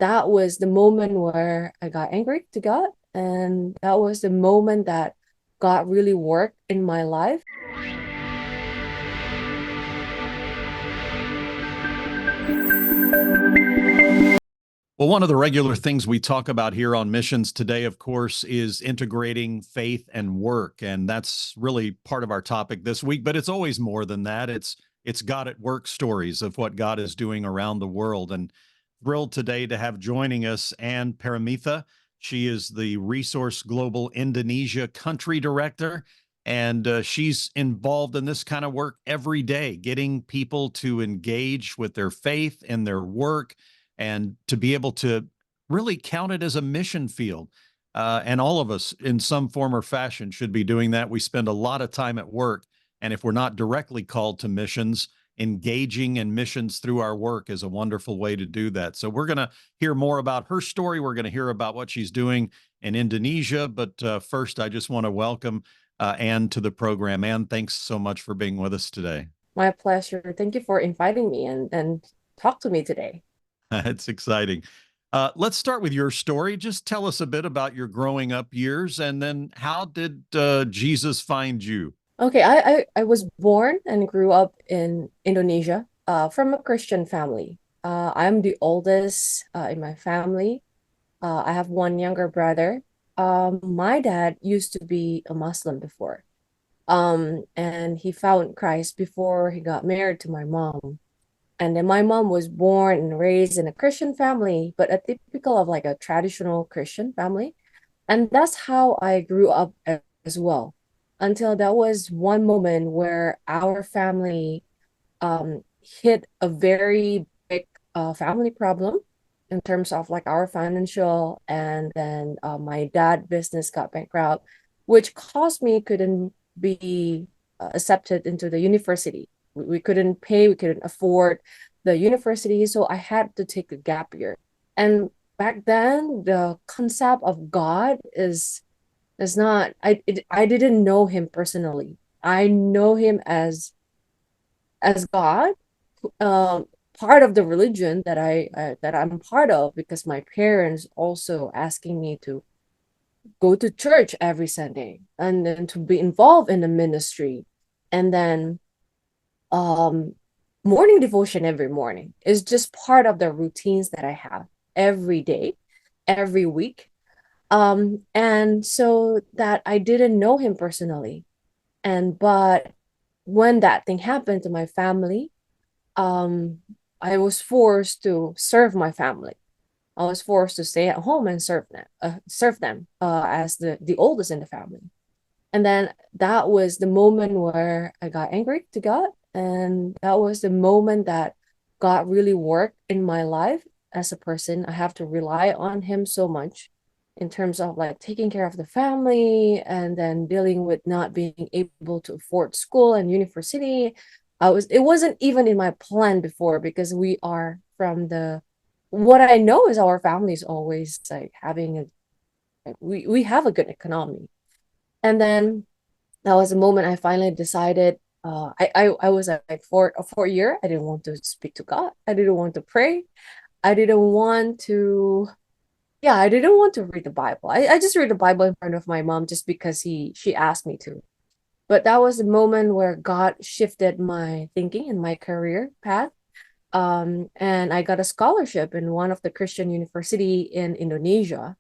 that was the moment where I got angry to God. And that was the moment that God really worked in my life. Well, one of the regular things we talk about here on Missions Today, of course, is integrating faith and work. And that's really part of our topic this week, but it's always more than that. It's God at work stories of what God is doing around the world. And thrilled today to have joining us Anne Paramitha. She is the Resource Global Indonesia Country Director. And she's involved in this kind of work every day, getting people to engage with their faith and their work and to be able to really count it as a mission field. And all of us, in some form or fashion, should be doing that. We spend a lot of time at work. And if we're not directly called to missions, engaging in missions through our work is a wonderful way to do that. So we're going to hear more about her story. We're going to hear about what she's doing in Indonesia. But first, I just want to welcome Anne to the program. Anne, thanks so much for being with us today. My pleasure. Thank you for inviting me and talk to me today. It's exciting. Let's start with your story. Just tell us a bit about your growing up years, and then how did Jesus find you? Okay, I was born and grew up in Indonesia, from a Christian family. I'm the oldest in my family. I have one younger brother. My dad used to be a Muslim before. And he found Christ before he got married to my mom. And then my mom was born and raised in a Christian family, but a typical of like a traditional Christian family. And that's how I grew up as well. Until that was one moment where our family hit a very big family problem in terms of like our financial, and then my dad business got bankrupt, which caused me couldn't be accepted into the university. We couldn't pay, we couldn't afford the university, so I had to take a gap year. And back then, the concept of God is not. I didn't know him personally. I know him as God, um, part of the religion that I'm part of, because my parents also asking me to go to church every Sunday and then to be involved in the ministry, and then um morning devotion every morning is just part of the routines that I have every day, every week. And so that I didn't know him personally. And but when that thing happened to my family, um, I was forced to serve my family. I was forced to stay at home and serve them as the oldest in the family. And then that was the moment where I got angry to God, and that was the moment that God really worked in my life as a person. I have to rely on Him so much in terms of like taking care of the family and then dealing with not being able to afford school and university. It wasn't even in my plan before, because we are from the what I know is our family is always like having a like, we have a good economy. And then that was the moment I finally decided. I was like for a year, I didn't want to speak to God. I didn't want to pray. I didn't want to, yeah, I didn't want to read the Bible. I just read the Bible in front of my mom just because she asked me to. But that was the moment where God shifted my thinking and my career path. And I got a scholarship in one of the Christian university in Indonesia,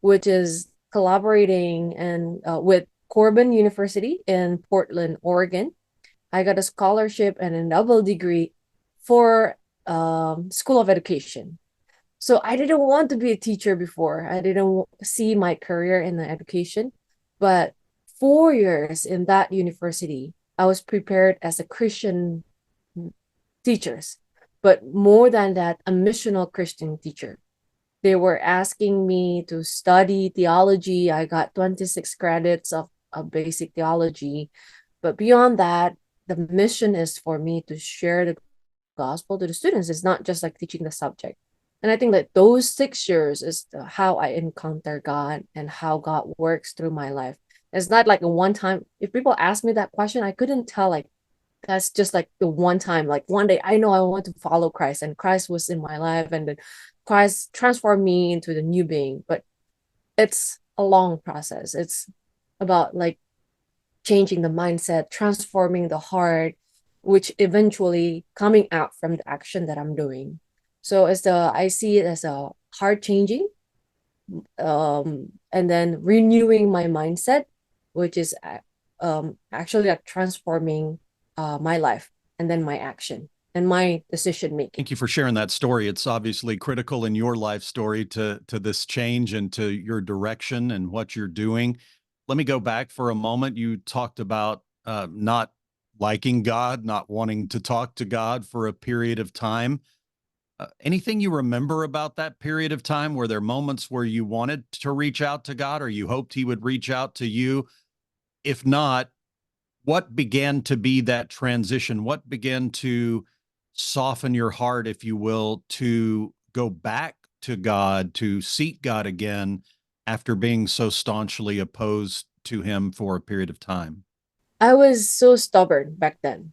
which is collaborating and with Corbin University in Portland, Oregon. I got a scholarship and a double degree for School of Education. So I didn't want to be a teacher before. I didn't see my career in the education, but 4 years in that university, I was prepared as a Christian teachers, but more than that, a missional Christian teacher. They were asking me to study theology. I got 26 credits of basic theology. But beyond that, the mission is for me to share the gospel to the students. It's not just like teaching the subject. And I think that those 6 years is how I encounter God and how God works through my life. It's not like a one time. If people ask me that question, I couldn't tell like that's just like the one time, like one day I know I want to follow Christ and Christ was in my life, and then Christ transformed me into the new being, but it's a long process. It's about like changing the mindset, transforming the heart, which eventually coming out from the action that I'm doing. So I see it as a heart changing, and then renewing my mindset, which is actually like transforming my life and then my action and my decision making. Thank you for sharing that story. It's obviously critical in your life story to this change and to your direction and what you're doing. Let me go back for a moment. You talked about not liking God, not wanting to talk to God for a period of time. Anything you remember about that period of time? Were there moments where you wanted to reach out to God or you hoped he would reach out to you? If not, what began to be that transition? What began to soften your heart, if you will, to go back to God, to seek God again after being so staunchly opposed to him for a period of time? I was so stubborn back then.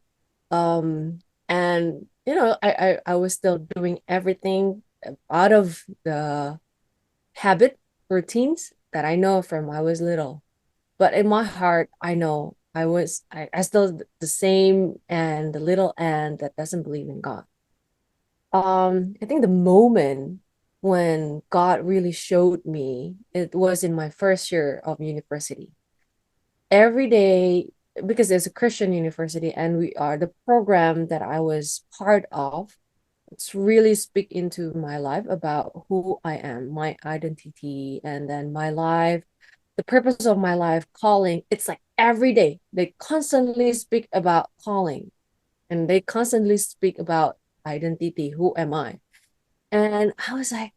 Um, and I was still doing everything out of the habit routines that I know from I was little. But in my heart, I know I still the same and the little and that doesn't believe in God. I think the moment when God really showed me, it was in my first year of university. Every day, because it's a Christian university and we are the program that I was part of, it's really speak into my life about who I am, my identity, and then my life, the purpose of my life, calling. It's like every day they constantly speak about calling and they constantly speak about identity. Who am I? And I was like,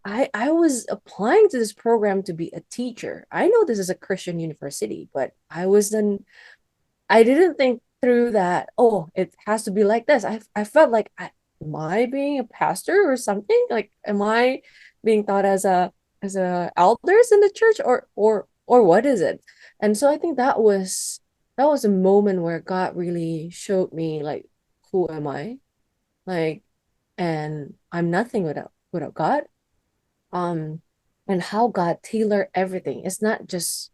I was applying to this program to be a teacher. I know this is a Christian university, but I didn't think through that, oh, it has to be like this. I felt like am I being a pastor or something? Like am I being thought as a elders in the church or what is it? And so I think that was a moment where God really showed me like who am I? Like and I'm nothing without God. Um and how God tailor everything. It's not just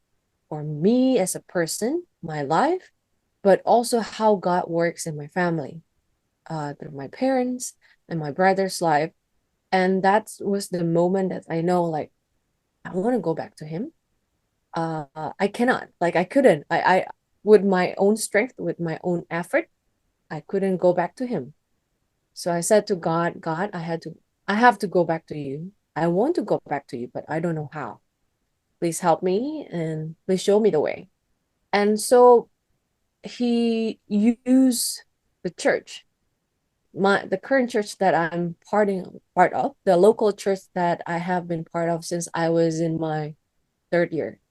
for me as a person, my life, but also how God works in my family, through my parents and my brother's life. And that was the moment that I know, like, I want to go back to him. I cannot, like, I couldn't. With my own strength, with my own effort, I couldn't go back to him. So I said to God, God, I have to go back to you. I want to go back to you, but I don't know how. Please help me and please show me the way. And so he used the church, the current church that I'm part of, the local church that I have been part of since I was in my third year.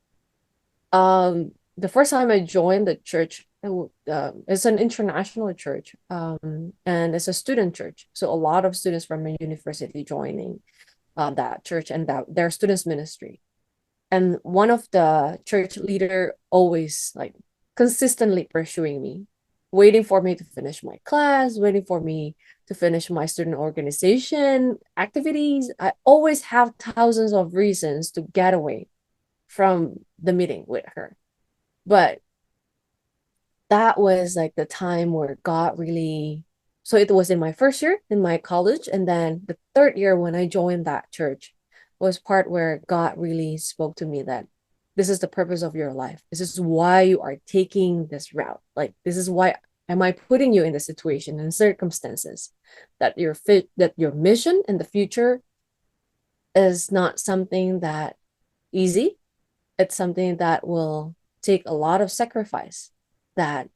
The first time I joined the church, it's an international church, and it's a student church. So a lot of students from a university joining that church and their students ministry. And one of the church leader always like consistently pursuing me, waiting for me to finish my class, waiting for me to finish my student organization activities. I always have thousands of reasons to get away from the meeting with her. But that was like the time where God really, so it was in my first year in my college, and then the third year when I joined that church was part where God really spoke to me that this is the purpose of your life. This is why you are taking this route. Like this is why am I putting you in the situation and circumstances that your mission in the future is not something that easy. It's something that will take a lot of sacrifice that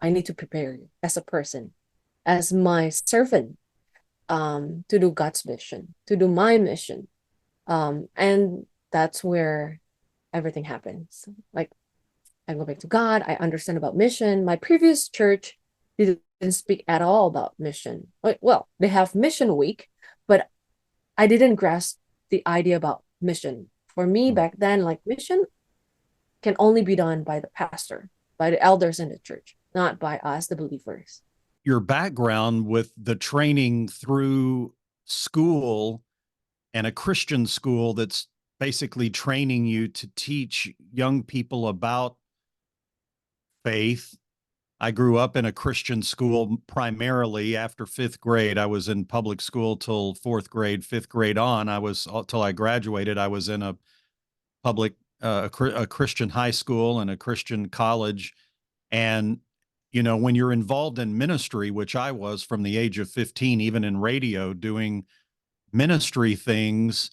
I need to prepare you as a person, as my servant, to do God's mission, to do my mission. And that's where everything happens. Like I go back to God, I understand about mission. My previous church didn't speak at all about mission. Like, well, they have mission week, but I didn't grasp the idea about mission. For me back then, like mission can only be done by the pastor, by the elders in the church, not by us, the believers. Your background with the training through school and a Christian school that's basically training you to teach young people about faith. I grew up in a Christian school primarily. After fifth grade. I was in public school till fourth grade. Fifth grade on, I was till I graduated. I was in a public, a Christian high school and a Christian college. And, when you're involved in ministry, which I was from the age of 15, even in radio, doing ministry things,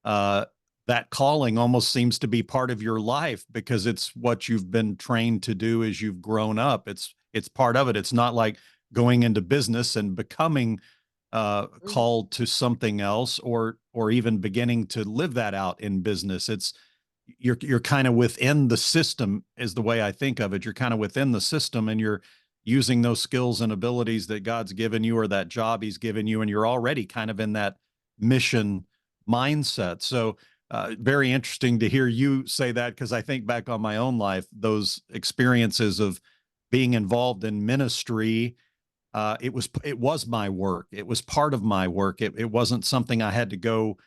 uh, that calling almost seems to be part of your life because it's what you've been trained to do as you've grown up. It's part of it. It's not like going into business and becoming Mhm. called to something else, or even beginning to live that out in business. It's you're kind of within the system, is the way I think of it. You're kind of within the system, and you're using those skills and abilities that God's given you, or that job he's given you, and you're already kind of in that mission mindset. So very interesting to hear you say that, because I think back on my own life, those experiences of being involved in ministry. It was my work. It was part of my work. It wasn't something I had to go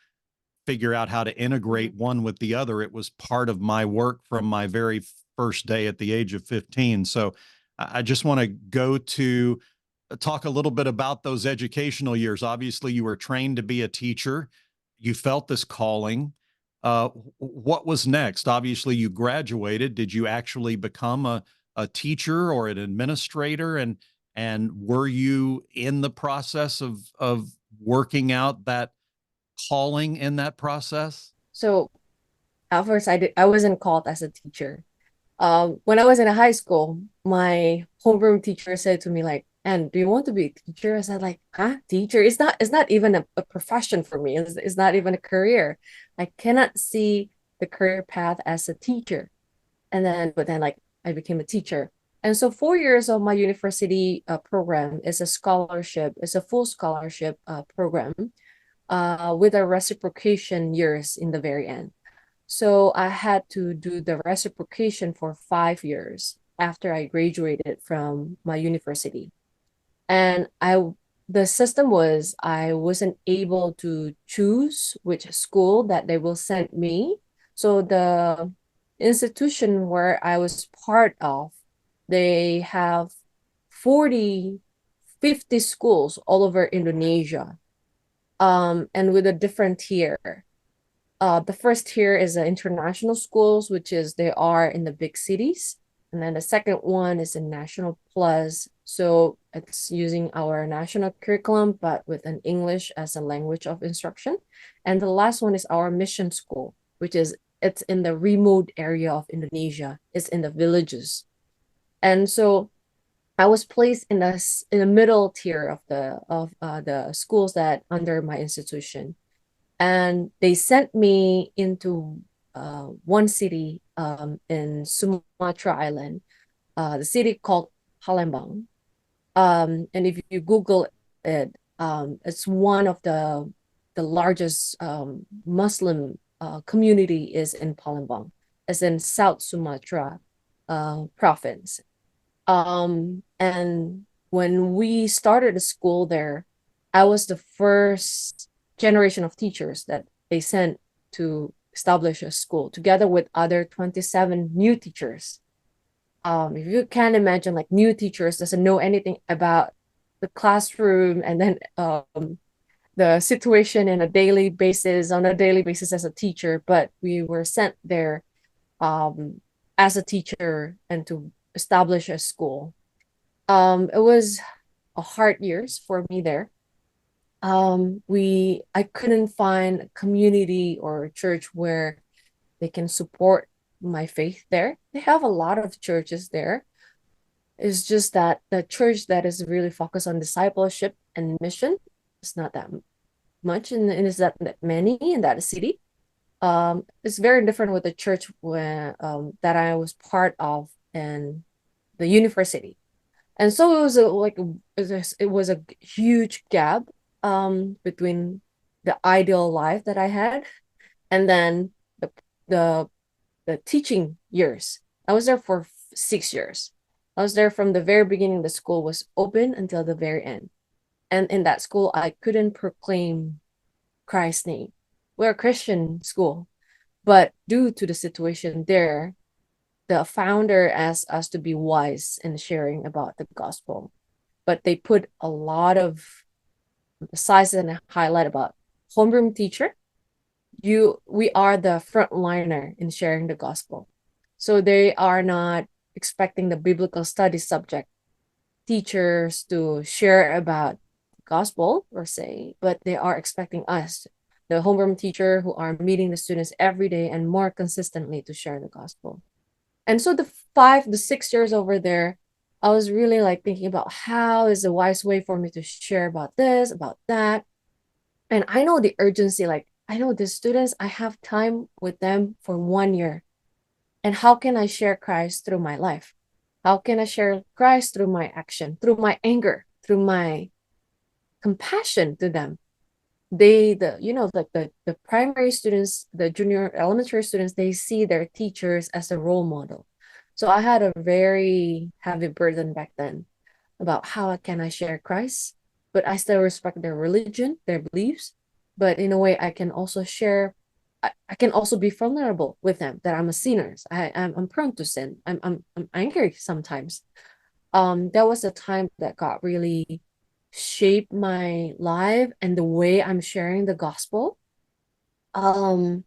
figure out how to integrate Mhm. one with the other. It was part of my work from my very first day at the age of 15. So I just want to go to talk a little bit about those educational years. Obviously, you were trained to be a teacher. You felt this calling. What was next? Obviously, you graduated. Did you actually become a teacher or an administrator? And were you in the process of working out that calling in that process? So at first, I wasn't called as a teacher. When I was in a high school, my homeroom teacher said to me like, "And do you want to be a teacher?" I said like, "Huh, teacher? It's not even a profession for me. It's not even a career. I cannot see the career path as a teacher." But then like I became a teacher. And so 4 years of my university program is a scholarship. It's a full scholarship program with a reciprocation years in the very end. So I had to do the reciprocation for 5 years after I graduated from my university. And the system was I wasn't able to choose which school that they will send me. So the institution where I was part of, they have 40, 50 schools all over Indonesia, and with a different tier. The first tier is the international schools, which is they are in the big cities. And then the second one is a national plus. So it's using our national curriculum, but with an English as a language of instruction. And the last one is our mission school, which is it's in the remote area of Indonesia. It's in the villages. And so I was placed in the middle tier of the schools that under my institution, and they sent me into one city in Sumatra Island, the city called Palembang. And if you Google it, it's one of the largest Muslim community is in Palembang, as in South Sumatra province. And when we started the school there, I was the first generation of teachers that they sent to establish a school together with other 27 new teachers. If you can imagine, like new teachers doesn't know anything about the classroom and then the situation in a daily basis, on a daily basis as a teacher, but we were sent there um, as a teacher and to establish a school. It was a hard years for me there. I couldn't find a community or a church where they can support my faith there. They have a lot of churches there. It's just that the church that is really focused on discipleship and mission is not that much, and it's not that many in that city. It's very different with the church where that I was part of in the university. And so it was a huge gap between the ideal life that I had and then the the the teaching years. I was there for 6 years. I was there from the very beginning the school was open until the very end. And in that school, I couldn't proclaim Christ's name. We're a Christian school, but due to the situation there, the founder asked us to be wise in sharing about the gospel. But they put a lot of emphasize and highlight about homeroom teacher. We are the frontliner in sharing the gospel. So they are not expecting the biblical study subject teachers to share about the gospel per se, but they are expecting us, the homeroom teacher who are meeting the students every day and more consistently to share the gospel. And so the 6 years over there, I was really like thinking about how is the wise way for me to share about this, about that. And I know the urgency, like I know the students, I have time with them for 1 year. And how can I share Christ through my life? How can I share Christ through my action, through my anger, through my compassion to them? Like the primary students, the junior elementary students, they see their teachers as a role model. So I had a very heavy burden back then about how can I share Christ, but I still respect their religion, their beliefs. But in a way, I can also share. I can also be vulnerable with them that I'm a sinner. I'm prone to sin. I'm angry sometimes. That was a time that got really shaped my life and the way I'm sharing the gospel. Um,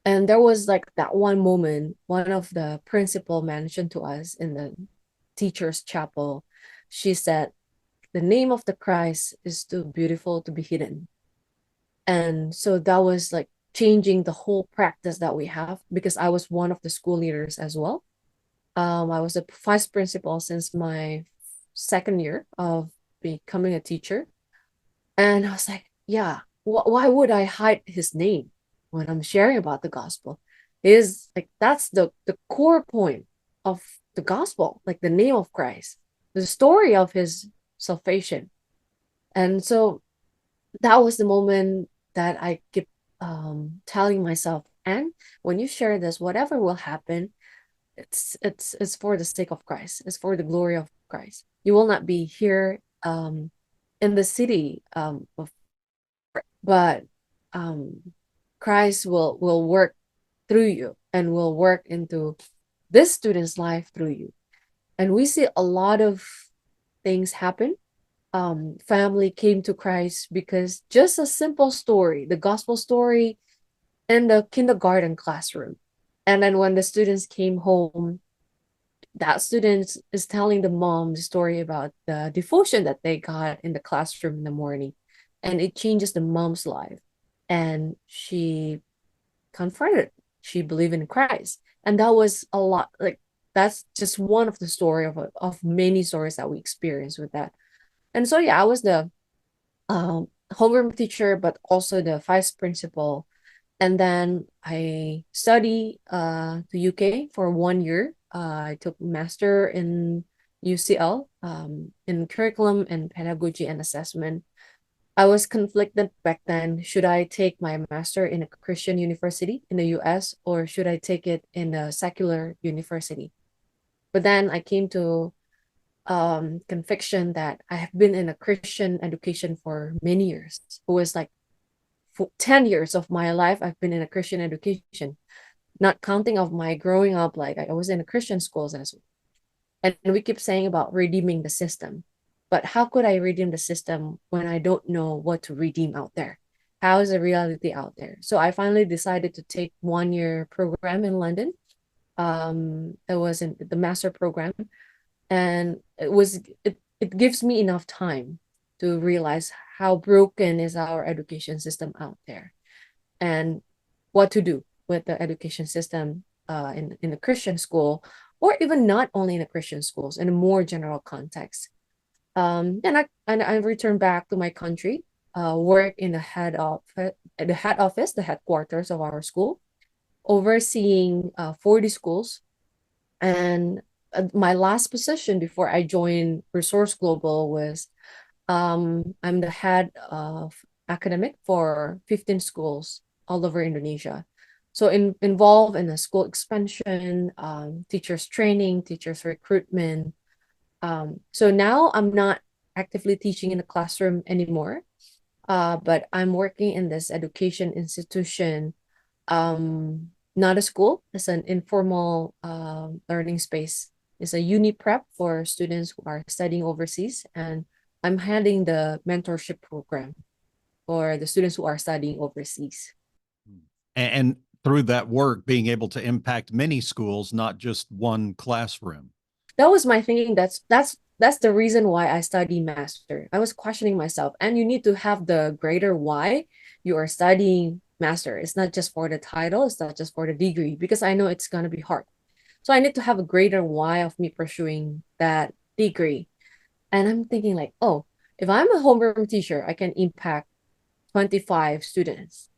and there was like that one moment, one of the principal mentioned to us in the teacher's chapel. She said, "The name of the Christ is too beautiful to be hidden." And so that was like changing the whole practice that we have because I was one of the school leaders as well. I was a vice principal since my second year of becoming a teacher. And I was like, yeah, why would I hide his name when I'm sharing about the gospel? Is like that's the core point of the gospel, like the name of Christ, the story of his salvation. And so that was the moment that I keep telling myself, and when you share this, whatever will happen, it's for the sake of Christ. It's for the glory of Christ. You will not be here in the city but um Christ will work through you and will work into this student's life through you. And we see a lot of things happen. Family came to Christ because just a simple story, the gospel story in the kindergarten classroom. And then when the students came home, that student is telling the mom the story about the devotion that they got in the classroom in the morning. And it changes the mom's life. And she converted. She believed in Christ. And that was a lot. Like that's just one of the story of many stories that we experienced with that. And so yeah, I was the homeroom teacher, but also the vice principal. And then I study to UK for 1 year. I took master in UCL in curriculum and pedagogy and assessment. I was conflicted back then. Should I take my master in a Christian university in the US or should I take it in a secular university? But then I came to conviction that I have been in a Christian education for many years. It was like for 10 years of my life, I've been in a Christian education, not counting of my growing up. Like I was in a Christian schools as well. And we keep saying about redeeming the system. But how could I redeem the system when I don't know what to redeem out there? How is the reality out there? So I finally decided to take 1 year program in London. It was in the master program, and it gives me enough time to realize how broken is our education system out there and what to do with the education system in a Christian school, or even not only in the Christian schools, in a more general context. And I returned back to my country, work in the the headquarters of our school, overseeing 40 schools. And my last position before I joined Resource Global was I'm the head of academic for 15 schools all over Indonesia. So involved in the school expansion, teachers training, teachers recruitment. So now I'm not. actively teaching in the classroom anymore. But I'm working in this education institution, not a school. It's an informal learning space. It's a uni prep for students who are studying overseas, and I'm handling the mentorship program for the students who are studying overseas. And through that work, being able to impact many schools, not just one classroom. That was my thinking. That's the reason why I study master. I was questioning myself, and you need to have the greater why you are studying master. It's not just for the title, it's not just for the degree, because I know it's gonna be hard. So I need to have a greater why of me pursuing that degree. And I'm thinking like, oh, if I'm a homeroom teacher, I can impact 25 students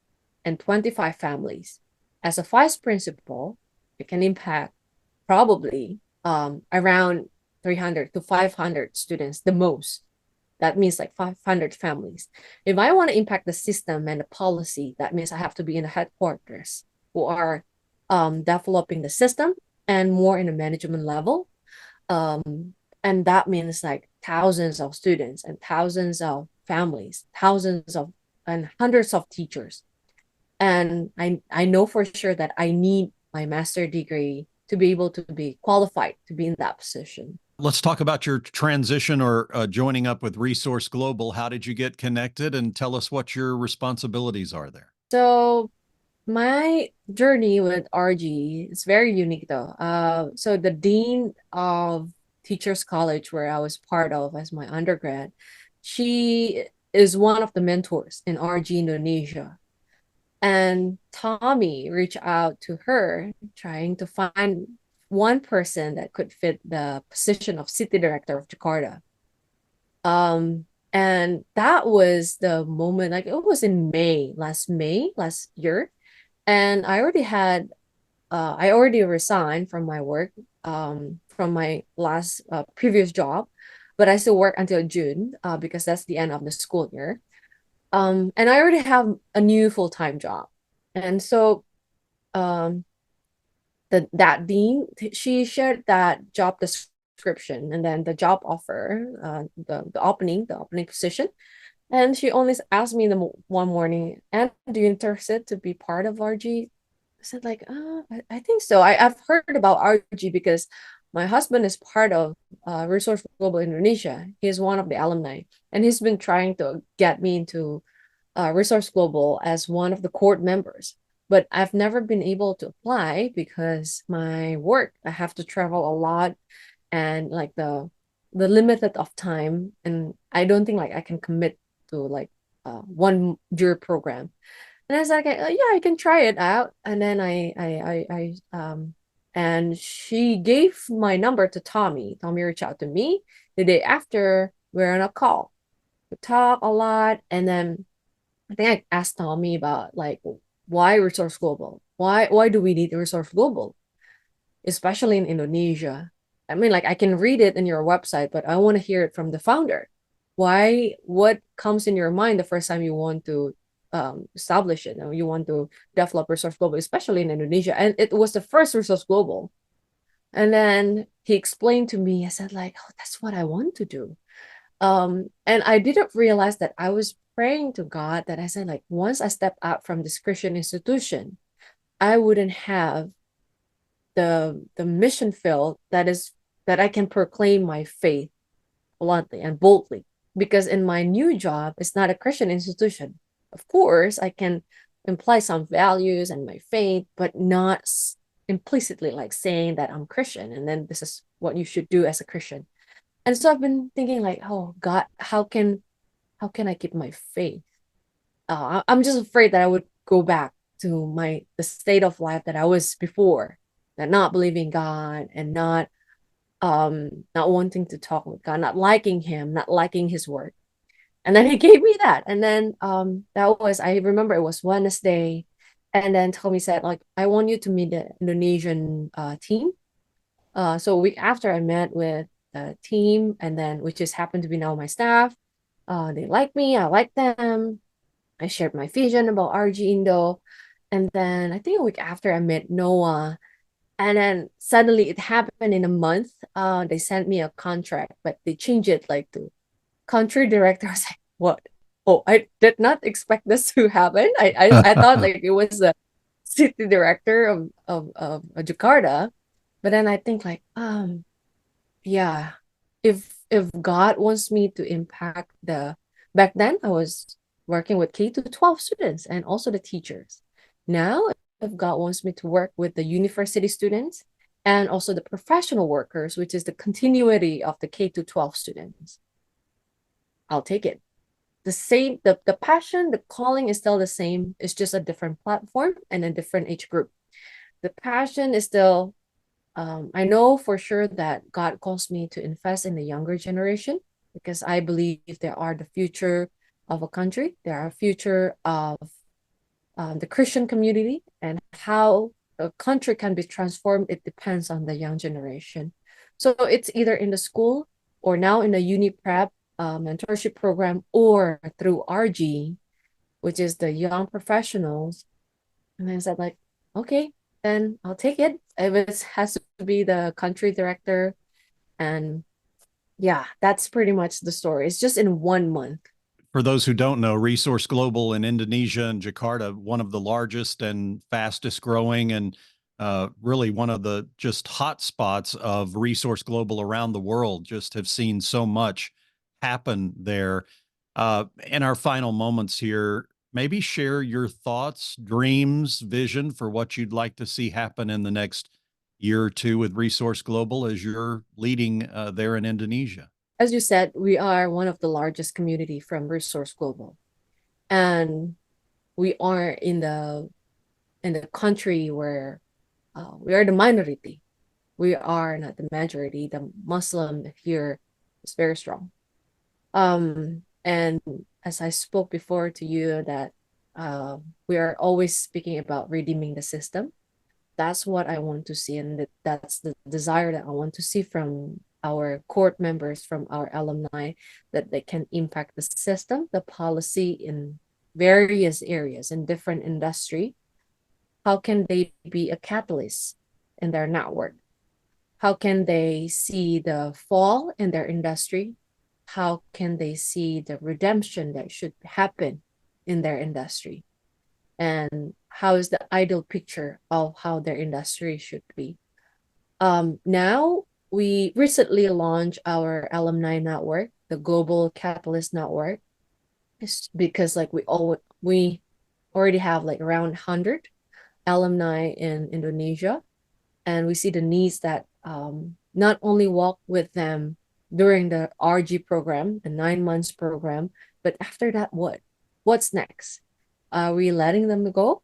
and 25 families. As a vice principal, I can impact probably around 300 to 500 students the most. That means like 500 families. If I want to impact the system and the policy, that means I have to be in the headquarters who are developing the system and more in the management level. And that means like thousands of students and thousands of families, thousands of and hundreds of teachers. And I know for sure that I need my master degree to be able to be qualified to be in that position. Let's talk about your transition or joining up with Resource Global. How did you get connected, and tell us what your responsibilities are there? So my journey with RG is very unique though. So the dean of Teachers College, where I was part of as my undergrad, she is one of the mentors in RG Indonesia. And Tommy reached out to her trying to find one person that could fit the position of city director of Jakarta. And that was the moment, like it was in May last year. And I already resigned from my work, from my last previous job, but I still work until June, because that's the end of the school year. And I already have a new full-time job. And so um that dean, she shared that job description and then the job offer, the opening position. And she only asked me one morning, and do you interested to be part of RG? I said like, I think so. I've heard about RG because my husband is part of Resource Global Indonesia. He is one of the alumni, and he's been trying to get me into Resource Global as one of the court members. But I've never been able to apply because my work, I have to travel a lot, and like the limited of time, and I don't think like I can commit to like 1 year program. And I was like, yeah, I can try it out. And then and she gave my number to Tommy. Tommy reached out to me the day after. We're on a call. We talk a lot, and then I think I asked Tommy about like why Resource Global? Why do we need Resource Global, especially in Indonesia? I mean, like I can read it in your website, but I want to hear it from the founder. Why? What comes in your mind the first time you want to establish it, or you want to develop Resource Global, especially in Indonesia? And it was the first Resource Global. And then he explained to me, I said like, oh, that's what I want to do. And I didn't realize that I was praying to God that I said like, once I step out from this Christian institution, I wouldn't have the mission field that I can proclaim my faith bluntly and boldly. Because in my new job, it's not a Christian institution. Of course, I can imply some values and my faith, but not implicitly like saying that I'm Christian and then this is what you should do as a Christian. And so I've been thinking like, oh God, how can I keep my faith? I'm just afraid that I would go back to the state of life that I was before, that not believing God and not wanting to talk with God, not liking him, not liking his word. And then he gave me that. And then that was, I remember it was Wednesday. And then Tommy said, like, I want you to meet the Indonesian team. So a week after I met with the team, and then which just happened to be now my staff. They like me, I like them. I shared my vision about RG Indo. And then I think a week after I met Noah. And then suddenly it happened in a month. They sent me a contract, but they changed it like to country director. I was like, what? Oh, I did not expect this to happen. I thought like it was the city director of Jakarta. But then I think like, yeah, if God wants me to impact the back then I was working with K to 12 students and also the teachers. Now, if God wants me to work with the university students and also the professional workers, which is the continuity of the K to 12 students, I'll take it. The same, the passion, the calling is still the same. It's just a different platform and a different age group. The passion is still I know for sure that God calls me to invest in the younger generation because I believe they are the future of a country. They are a future of the Christian community, and how a country can be transformed. It depends on the young generation. So it's either in the school or now in the uni prep mentorship program or through RG, which is the young professionals. And I said like, okay, then I'll take it. If it has to be the country director. And yeah, that's pretty much the story. It's just in 1 month. For those who don't know, Resource Global in Indonesia and Jakarta, one of the largest and fastest growing, and really one of the just hot spots of Resource Global around the world, just have seen so much happen there. In our final moments here, maybe share your thoughts, dreams, vision for what you'd like to see happen in the next year or two with Resource Global as you're leading there in Indonesia. As you said, we are one of the largest community from Resource Global. And we are in the country where we are the minority. We are not the majority. The Muslim here is very strong. And as I spoke before to you, that we are always speaking about redeeming the system. That's what I want to see, and that's the desire that I want to see from our court members, from our alumni, that they can impact the system, the policy in various areas in different industry. How can they be a catalyst in their network? How can they see the fall in their industry? How can they see the redemption that should happen in their industry? And how is the ideal picture of how their industry should be? Now, we recently launched our alumni network, the Global Catalyst Network, it's because like we already have like around 100 alumni in Indonesia, and we see the needs that not only walk with them during the RG program, the 9 months program, but after that, what? What's next? Are we letting them go,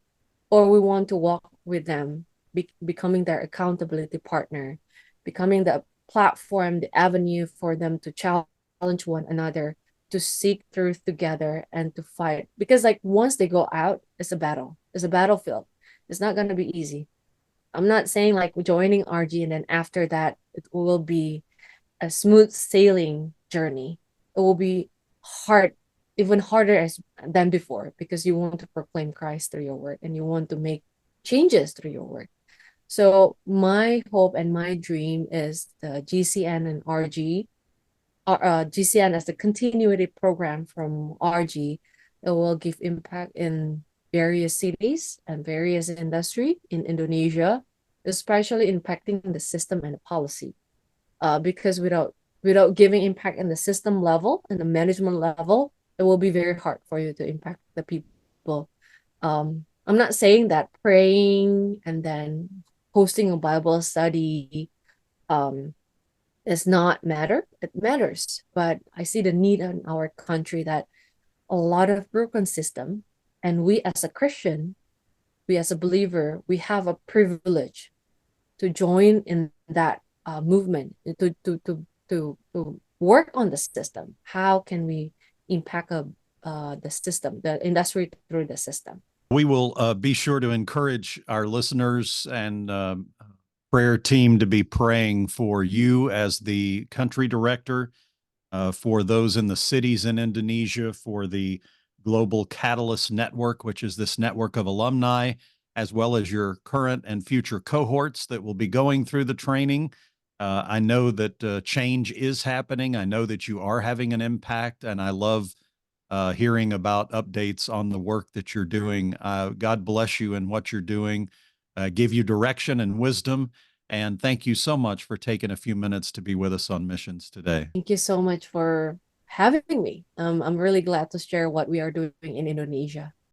or we want to walk with them, becoming their accountability partner, becoming the platform, the avenue for them to challenge one another, to seek truth together, and to fight? Because like once they go out, it's a battle. It's a battlefield. It's not going to be easy. I'm not saying like joining RG and then after that it will be a smooth sailing journey. It will be hard, even harder as than before, because you want to proclaim Christ through your work and you want to make changes through your work. So my hope and my dream is the GCN and RG, GCN as the continuity program from RG. It will give impact in various cities and various industry in Indonesia, especially impacting the system and the policy. Because without giving impact in the system level and the management level, it will be very hard for you to impact the people. I'm not saying that praying and then hosting a Bible study um, does not matter. It matters, but I see the need in our country that a lot of broken system, and we as a Christian, we as a believer, we have a privilege to join in that movement, to work on the system. How can we impact the system, the industry through the system? We will be sure to encourage our listeners and prayer team to be praying for you as the country director, for those in the cities in Indonesia, for the Global Catalyst Network, which is this network of alumni, as well as your current and future cohorts that will be going through the training. I know that change is happening. I know that you are having an impact, and I love hearing about updates on the work that you're doing. God bless you in what you're doing, give you direction and wisdom. And thank you so much for taking a few minutes to be with us on missions today. Thank you so much for having me. I'm really glad to share what we are doing in Indonesia.